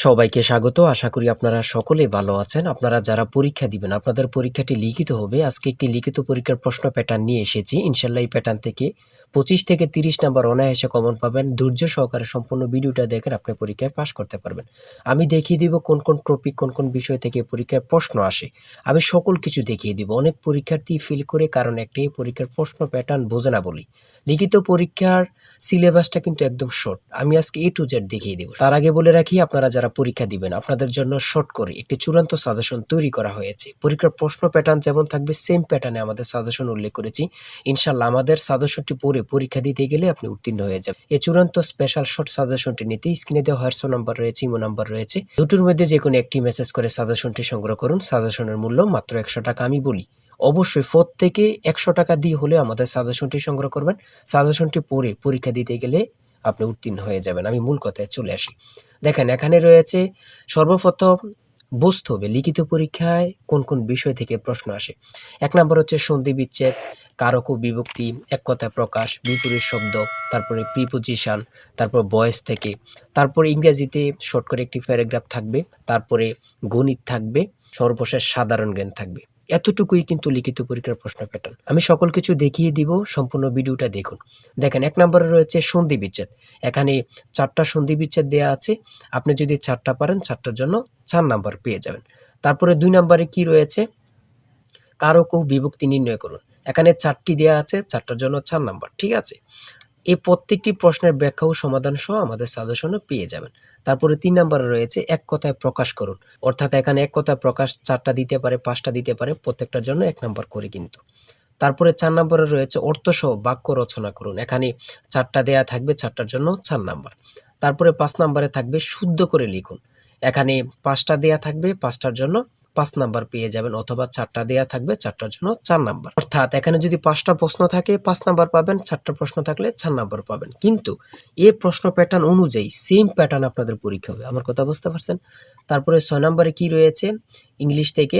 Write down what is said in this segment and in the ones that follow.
সবাইকে স্বাগত। আশা করি আপনারা সকলে ভালো আছেন। আপনারা যারা পরীক্ষা দিবেন, আপনাদের পরীক্ষাটি লিখিত হবে। আজকে একটি লিখিত পরীক্ষার প্রশ্ন প্যাটার্ন নিয়ে এসেছি। ইনশাআল্লাহ এই প্যাটার্ন থেকে 25 থেকে 30 নাম্বার অনায়াসে কমন পাবেন। ধৈর্য সহকারে সম্পূর্ণ ভিডিওটা দেখেন, আপনি পরীক্ষায় পাস করতে পারবেন। আমি দেখিয়ে দিব কোন কোন টপিক, কোন কোন বিষয় থেকে পরীক্ষায় প্রশ্ন আসে। আমি সকল কিছু দেখিয়ে দিব। অনেক পরীক্ষার্থী ফেল করে কারণ একটাই, পরীক্ষার প্রশ্ন প্যাটার্ন বোঝে না বলি। লিখিত পরীক্ষার সিলেবাসটা কিন্তু একদম শর্ট। আমি আজকে A to Z দেখিয়ে দেব। তার আগে বলে রাখি, আপনারা যারা পরীক্ষা দিবেন, আপনাদের জন্য শর্ট করে একটি চূড়ান্ত সাজেশন তৈরি করা হয়েছে। পরীক্ষার প্রশ্ন প্যাটার্ন যেমন থাকবে সেম প্যাটার্নে আমাদের সাজেশন উল্লেখ করেছি। ইনশাআল্লাহ আমাদের সাজেশনটি পড়ে পরীক্ষা দিতে গেলে আপনি উত্তীর্ণ হয়ে যাবেন। এই চূড়ান্ত স্পেশাল শর্ট সাজেশনটি নিতে স্ক্রিনে দেওয়া হোয়াটসঅ্যাপ নাম্বার রয়েছে, ইমো নাম্বার রয়েছে। দুটোর মধ্যে যে কোনো একটি মেসেজ করে সাজেশনটি সংগ্রহ করুন। সাজেশনের মূল্য মাত্র 100 টাকা। আমি বলি অবশ্যই প্রত্যেকে 100 টাকা দিয়ে হলে আমাদের সাজেশনটি সংগ্রহ করবেন। সাজেশনটি পড়ে পরীক্ষা দিতে গেলে আপনি উত্তীর্ণ হয়ে যাবেন। আমি মূল কথায় চলে আসি। দেখেন, এখানে রয়েছে সর্বপ্রথম বুঝতে হবে লিখিত পরীক্ষায় কোন কোন বিষয় থেকে প্রশ্ন আসে। 1 নম্বর হচ্ছে সন্ধি বিচ্ছেদ, কারক ও বিভক্তি, এক কথায় প্রকাশ, বিপরীত শব্দ, তারপরে প্রিপোজিশন, তারপর ভয়েস থেকে, তারপরে ইংরেজিতে শর্ট করে একটি প্যারাগ্রাফ থাকবে, তারপরে গণিত থাকবে, সর্বশেষ সাধারণ জ্ঞান থাকবে। এতটুকুই কিন্তু লিখিত পরীক্ষার প্রশ্ন প্যাটার্ন। আমি সকল কিছু দেখিয়ে দিব, সম্পূর্ণ ভিডিওটা দেখুন। দেখেন, 1 নম্বরে রয়েছে সন্ধি বিচ্ছেদ। এখানে 4টা সন্ধি বিচ্ছেদ দেওয়া আছে। আপনি যদি 4টা পারেন, 4টার জন্য 4 নাম্বার পেয়ে যাবেন। তারপরে 2 নম্বরে কি রয়েছে, কারক ও বিভক্তি নির্ণয় করুন। এখানে 4টি দেওয়া আছে, 4টার জন্য 4 নাম্বার। ঠিক আছে, এই প্রত্যেকটি প্রশ্নের ব্যাখ্যা ও সমাধান সহ আমাদের সাজেশনে পেয়ে যাবেন। তারপরে 3 নম্বরে রয়েছে এক কথায় প্রকাশ করুন। অর্থাৎ এখানে এক কথায় প্রকাশ 4টা দিতে পারে, 5টা দিতে পারে, প্রত্যেকটার জন্য 1 নাম্বার করে কিন্তু। তারপরে 4 নম্বরে রয়েছে অর্থসহ বাক্য রচনা করুন। এখানে 4টা দেয়া থাকবে, 4টার জন্য 4 নাম্বার। তারপরে 5 নম্বরে থাকবে শুদ্ধ করে লিখুন। এখানে 5টা দেয়া থাকবে, 5টার জন্য 5 নাম্বার পেয়ে যাবেন, অথবা 4টা দেয়া থাকবে, 4টার জন্য 4 নাম্বার। অর্থাৎ এখানে যদি 5টা প্রশ্ন থাকে 5 নাম্বার পাবেন, 4টা প্রশ্ন থাকলে 4 নাম্বার পাবেন। কিন্তু এই প্রশ্ন প্যাটার্ন অনুযায়ী সেম প্যাটার্ন আপনাদের পরীক্ষা হবে। আমার কথা বুঝতে পারছেন? তারপরে 6 নম্বরে কি রয়েছে, ইংলিশ থেকে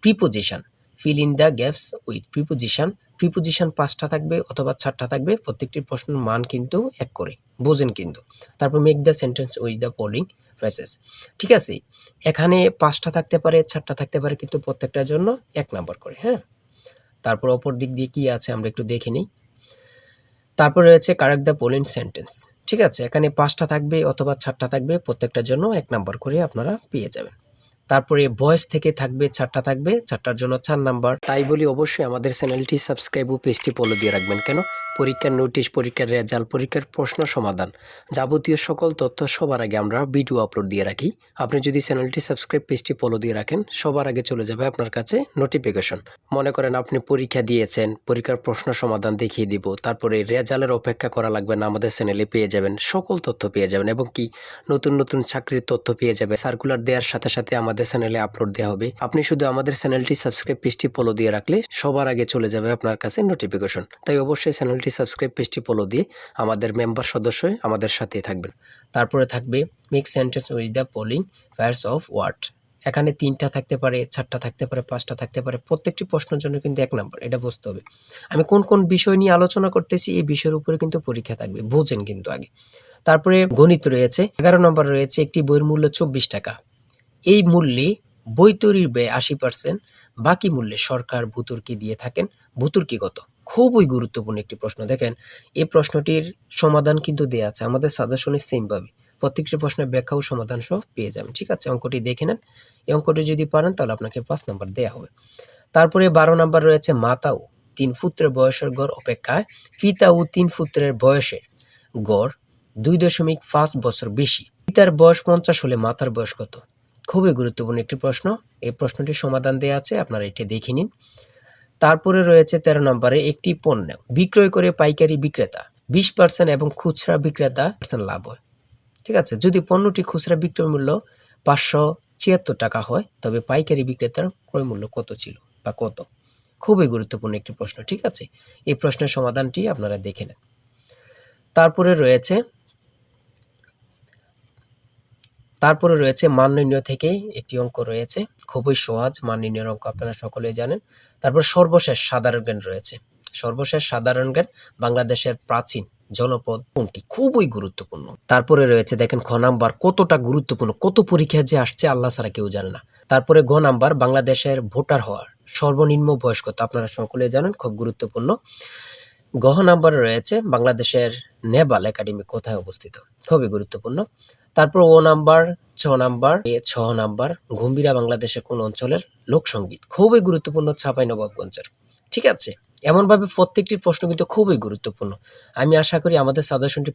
preposition, fill in the gaps with preposition. Preposition 5টা থাকবে অথবা 4টা থাকবে, প্রত্যেকটি প্রশ্নের মান কিন্তু 1 করে, বোঝেন কিন্তু। তারপর make the sentence with the following phrases. ঠিক আছে, এখানে 5টা থাকতে পারে, 4টা থাকতে পারে, কিন্তু প্রত্যেকটার জন্য 1 নাম্বার করে। হ্যাঁ, তারপর অপর দিক দিয়ে কি আছে আমরা একটু দেখে নিই। তারপর রয়েছে কারেক্ট দ্য ফলোইং সেন্টেন্স। ঠিক আছে, এখানে 5টা থাকবে অথবা 4টা থাকবে, প্রত্যেকটার জন্য 1 নাম্বার করে আপনারা পেয়ে যাবেন। তারপরে ভয়েস থেকে থাকবে 4টা থাকবে, 4টার জন্য 4 নাম্বার। তাই বলি অবশ্যই আমাদের চ্যানেলটি সাবস্ক্রাইব ও পেজটি ফলো দিয়ে রাখবেন। কেন? পরীক্ষার নোটিশ, পরীক্ষার রেজাল্ট, পরীক্ষার প্রশ্ন সমাধান, যাবতীয় সকল তথ্য সবার আগে আমরা ভিডিও আপলোড দিয়ে রাখি। আপনি যদি চ্যানেলটি সাবস্ক্রাইব, পেজটি ফলো দিয়ে রাখেন, সবার আগে চলে যাবে আপনার কাছে নোটিফিকেশন। মনে করেন আপনি পরীক্ষা দিয়েছেন, পরীক্ষার প্রশ্ন সমাধান দেখিয়ে দিব, তারপরে রেজাল্টের অপেক্ষা করা লাগবে না, আমাদের চ্যানেলে পেয়ে যাবেন, সকল তথ্য পেয়ে যাবেন, এবং কি নতুন নতুন চাকরির তথ্য পেয়ে যাবে। সার্কুলার দেওয়ার সাথে সাথে আমাদের চ্যানেলে আপলোড দেওয়া হবে। আপনি শুধু আমাদের চ্যানেলটি সাবস্ক্রাইব, পেজটি ফলো দিয়ে রাখলে সবার আগে চলে যাবে আপনার কাছে নোটিফিকেশন। তাই অবশ্যই চ্যানেলটি সাবস্ক্রাইব, পেজটি ফলো দিয়ে আমাদের মেম্বার সদস্য হয়ে আমাদের সাথেই থাকবেন। তারপরে থাকবে make sentence with the following pairs of word. এখানে 3টা থাকতে পারে, 4টা থাকতে পারে, 5টা থাকতে পারে, প্রত্যেকটি প্রশ্নের জন্য কিন্তু 1 নাম্বার। এটা বুঝতে হবে। আমি কোন কোন বিষয় নিয়ে আলোচনা করতেছি, এই বিষয়ের উপরে কিন্তু পরীক্ষা থাকবে, বোঝেন কিন্তু আগে। তারপরে গণিত রয়েছে, 11 নম্বর রয়েছে একটি বইয়ের মূল্য 24 টাকা। এই মূল্যে বই তৈরির ব্যয় 80%, বাকি মূল্যে সরকার ভূতুর্কি দিয়ে থাকেন। ভূতুর্কি কত? খুবই গুরুত্বপূর্ণ একটি প্রশ্ন। দেখেন, এই প্রশ্নটির সমাধান কিন্তু দেওয়া আছে আমাদের সাজেশনে সেম ভাবে। প্রত্যেকটি প্রশ্নের ব্যাখ্যা ও সমাধান সহ পেয়ে যাবেন। ঠিক আছে, অঙ্কটি দেখে নেন। এই অঙ্কটি যদি পারেন তাহলে আপনাকে 5 নাম্বার দেওয়া হবে। তারপরে 12 নাম্বার রয়েছে মাতাও 3 পুত্রের বয়সের গড় অপেক্ষায় পিতা ও 3 পুত্রের বয়সের গড় 2.5 বছর বেশি। পিতার বয়স 50 হলে মাতার বয়স কত? খুবই গুরুত্বপূর্ণ একটি প্রশ্ন। এই প্রশ্নটির সমাধান দেওয়া আছে, আপনারা এটি দেখে নিন। তারপরে রয়েছে 13 নম্বরে একটি পণ্য বিক্রয় করে পাইকারি বিক্রেতা 20% এবং খুচরা বিক্রেতা লাভ হয়। ঠিক আছে, যদি পণ্যটি খুচরা বিক্রয় মূল্য 576 টাকা হয়, তবে পাইকারি বিক্রেতার ক্রয় মূল্য কত ছিল বা কত? খুবই গুরুত্বপূর্ণ একটি প্রশ্ন। ঠিক আছে, এই প্রশ্নের সমাধানটি আপনারা দেখে নেন। তারপরে রয়েছে মান নির্ণয় থেকে একটি অঙ্ক রয়েছে, খুবই সহজ মান নির্ণয়ের অঙ্ক, আপনারা সকলেই জানেন। তারপর সর্বশেষ সাধারণ জ্ঞান রয়েছে। সর্বশেষ সাধারণ জ্ঞান বাংলাদেশের প্রাচীন জনপদ কোনটি? খুবই গুরুত্বপূর্ণ। তারপরে রয়েছে দেখেন খ নাম্বার, কতটা গুরুত্বপূর্ণ, কত পরীক্ষা যে আসছে আল্লাহ ছাড়া কেউ জানে না। তারপরে গ নাম্বার, বাংলাদেশের ভোটার হওয়ার সর্বনিম্ন বয়স কত? আপনারা সকলে জানেন, খুব গুরুত্বপূর্ণ। গ নাম্বারে রয়েছে বাংলাদেশের নেভাল একাডেমি কোথায় অবস্থিত? খুবই গুরুত্বপূর্ণ। তারপর ও নাম্বার, ছ নাম্বার, গম্ভীরা বাংলাদেশের কোন অঞ্চলের লোকসঙ্গীত? খুবই গুরুত্বপূর্ণ, চাঁপাইনবাবগঞ্জের। ঠিক আছে, এমনভাবে প্রত্যেকটি প্রশ্ন কিন্তু খুবই গুরুত্বপূর্ণ। আমি আশা করি আমাদের সাজেশনটি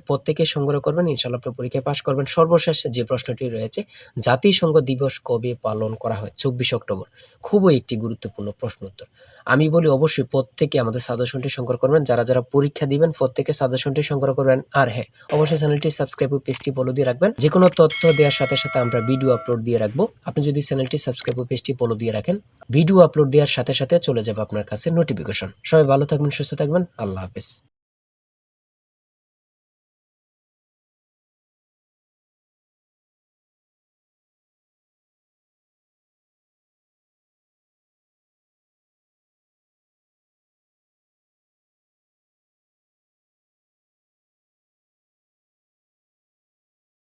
প্রত্যেকে সংগ্রহ করবেন, ইনশাআল্লাহ আপনার পরীক্ষায় পাশ করবেন। সর্বশেষ যে প্রশ্নটি রয়েছে, জাতিসংঘ দিবস কবে পালন করা হয়? 24 অক্টোবর। খুবই একটি গুরুত্বপূর্ণ প্রশ্ন উত্তর। আমি বলি অবশ্যই প্রত্যেকে আমাদের সাজেশনটি সংগ্রহ করবেন। যারা যারা পরীক্ষা দিবেন প্রত্যেকে সাজেশনটি সংগ্রহ করবেন। আর হ্যাঁ, অবশ্যই চ্যানেলটি সাবস্ক্রাইব ও পেজটি ফলো দিয়ে রাখবেন। যে কোনো তথ্য দেওয়ার সাথে সাথে আমরা ভিডিও আপলোড দিয়ে রাখবো। আপনি যদি চ্যানেলটি সাবস্ক্রাইব ও পেজটি ফলো দিয়ে রাখেন, ভিডিও আপলোড দেওয়ার সাথে সাথে চলে যাবে আপনার কাছে নোটিফিকেশন। সবাই ভালো থাকবেন, সুস্থ থাকবেন। আল্লাহ হাফেজ।